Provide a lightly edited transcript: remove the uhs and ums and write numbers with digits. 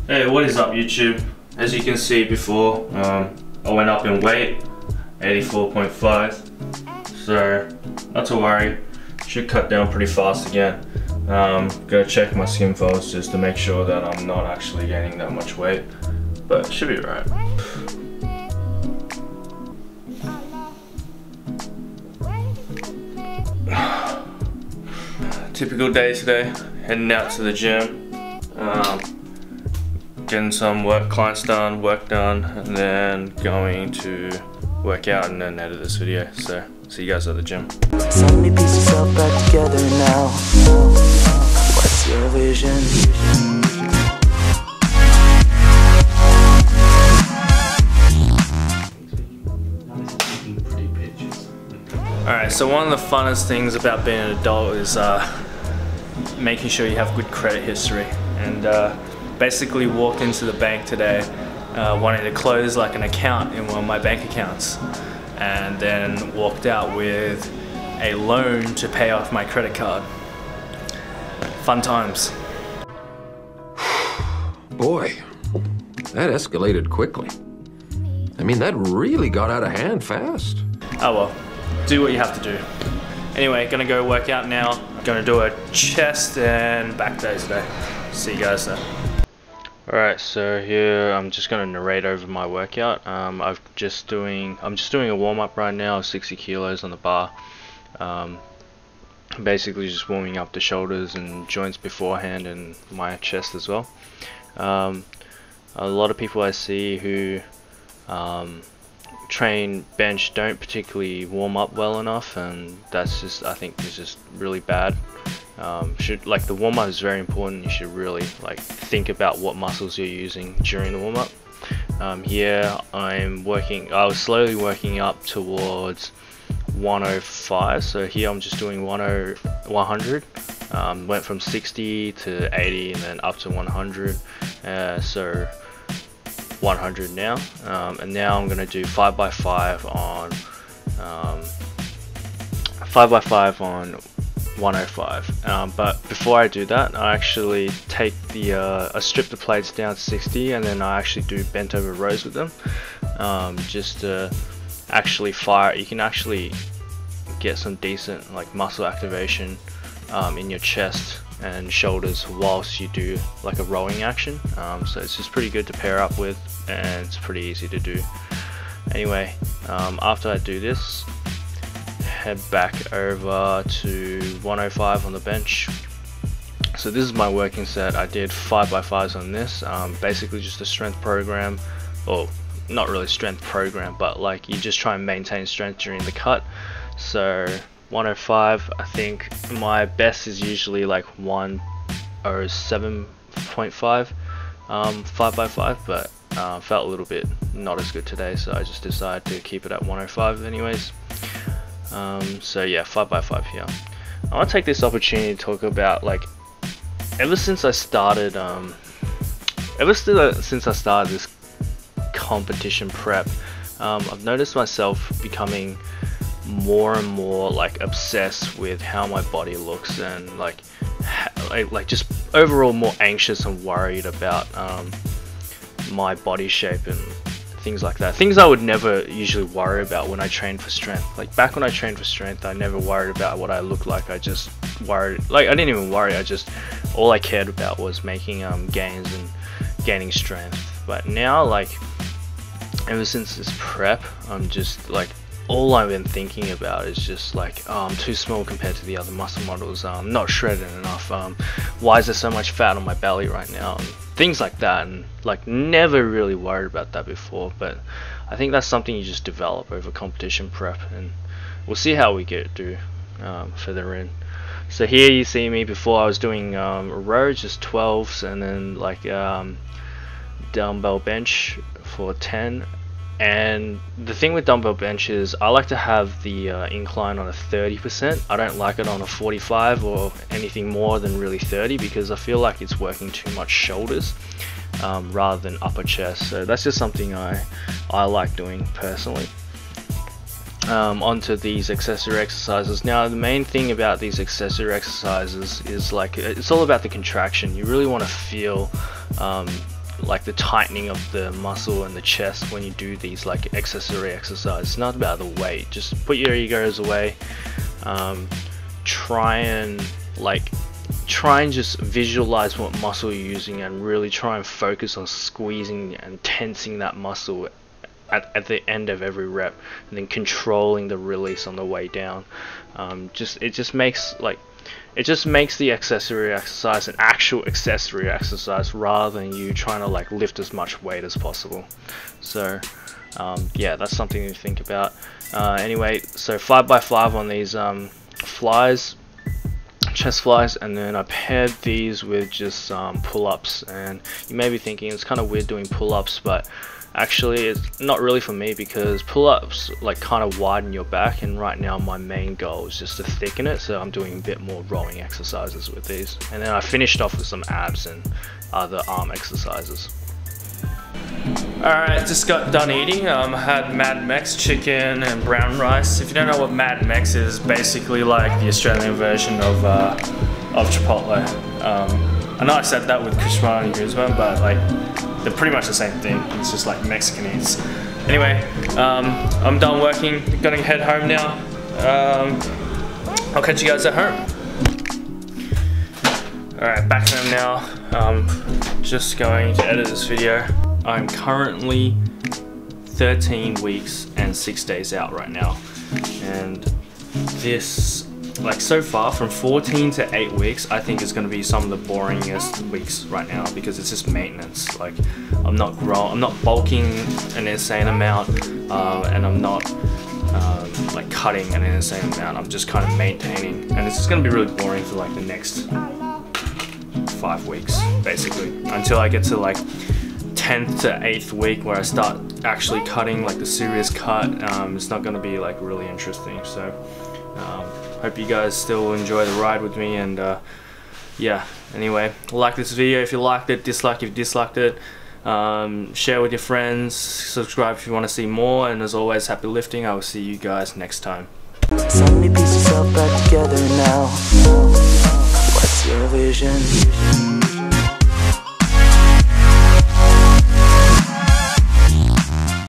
Hey, what is up YouTube? As you can see before, I went up in weight, 84.5, so not to worry, should cut down pretty fast again. Gonna check my skin folds just to make sure that I'm not actually gaining that much weight, but it should be alright. Typical day today, heading out to the gym. Getting some clients done, work done, and then going to work out and then edit this video. So, see you guys at the gym. Suddenly piece yourself back together now. What's your vision? Alright, so one of the funnest things about being an adult is making sure you have good credit history. And basically walked into the bank today wanting to close like an account in one of my bank accounts, and then walked out with a loan to pay off my credit card. Fun times. Boy, that escalated quickly. I mean, that really got out of hand fast. Oh well, do what you have to do. Anyway, gonna go work out now. Gonna do a chest and back day today. See you guys there. Alright, so here I'm just going to narrate over my workout. I'm just doing a warm-up right now, 60 kilos on the bar. Basically just warming up the shoulders and joints beforehand, and my chest as well. A lot of people I see who train bench don't particularly warm up well enough, and that's just, I think, is just really bad. The warm-up is very important. You should really think about what muscles you're using during the warm-up. Here I was slowly working up towards 105, so here I'm just doing 100. Went from 60 to 80 and then up to 100, so 100 now. And now I'm going to do 5x5 on 105, but before I do that, I actually take I strip the plates down to 60, and then I actually do bent over rows with them, just to actually fire. You can actually get some decent muscle activation in your chest and shoulders whilst you do a rowing action. So it's just pretty good to pair up with, and it's pretty easy to do. Anyway, after I do this, head back over to 105 on the bench. So this is my working set. I did 5x5s on this, basically just a strength program, or not really strength program, but you just try and maintain strength during the cut. So 105, I think my best is usually 107.5 5x5, but felt a little bit not as good today, so I just decided to keep it at 105 anyways. So yeah, 5x5 here. I want to take this opportunity to talk about ever since I started this competition prep, I've noticed myself becoming more and more obsessed with how my body looks, and just overall more anxious and worried about my body shape and things like that. Things I would never usually worry about when I trained for strength. Back when I trained for strength, I never worried about what I looked like. I just worried, I didn't even worry. All I cared about was making gains and gaining strength. But now, ever since this prep, I'm just all I've been thinking about is just oh, I'm too small compared to the other muscle models. I'm not shredded enough. Why is there so much fat on my belly right now? And things like that, and never really worried about that before. But I think that's something you just develop over competition prep, and we'll see how we do further in. So here you see me before. I was doing rows, just 12s, and then dumbbell bench for 10. And the thing with dumbbell bench is I like to have the incline on a 30%. I don't like it on a 45 or anything more than really 30, because I feel like it's working too much shoulders rather than upper chest. So that's just something I like doing personally. Onto these accessory exercises. Now the main thing about these accessory exercises is it's all about the contraction. You really want to feel like the tightening of the muscle and the chest when you do these like accessory exercises. It's not about the weight. Just put your egos away. Try and just visualize what muscle you're using and really try and focus on squeezing and tensing that muscle at the end of every rep, and then controlling the release on the way down. It just makes the accessory exercise an actual accessory exercise rather than you trying to like lift as much weight as possible. So yeah, that's something to think about. Anyway, so 5x5 on these flies, chest flies, and then I paired these with just pull-ups. And you may be thinking it's kind of weird doing pull-ups, but actually it's not really for me, because pull-ups like kind of widen your back, and right now my main goal is just to thicken it, so I'm doing a bit more rowing exercises with these. And then I finished off with some abs and other arm exercises. Alright, just got done eating. I had Mad Mex chicken and brown rice. If you don't know what Mad Mex is, basically like the Australian version of Chipotle. I know I said that with Chris and Guzman, but like they're pretty much the same thing. It's just like Mexican eats. Anyway, I'm done working. Gonna head home now. I'll catch you guys at home. Alright, back home now. Just going to edit this video. I'm currently 13 weeks and 6 days out right now, and this, like so far from 14 to 8 weeks, I think is going to be some of the boringest weeks right now, because it's just maintenance. Like I'm not bulking an insane amount, and I'm not like cutting an insane amount. I'm just kind of maintaining, and it's just going to be really boring for like the next 5 weeks basically, until I get to like 10th to 8th week where I start actually cutting, like the serious cut. It's not going to be like really interesting. So hope you guys still enjoy the ride with me, and yeah, anyway, like this video if you liked it, dislike if you disliked it, share with your friends, subscribe if you want to see more, and as always, happy lifting. I will see you guys next time. Suddenly pieces fell back together now. What's your vision?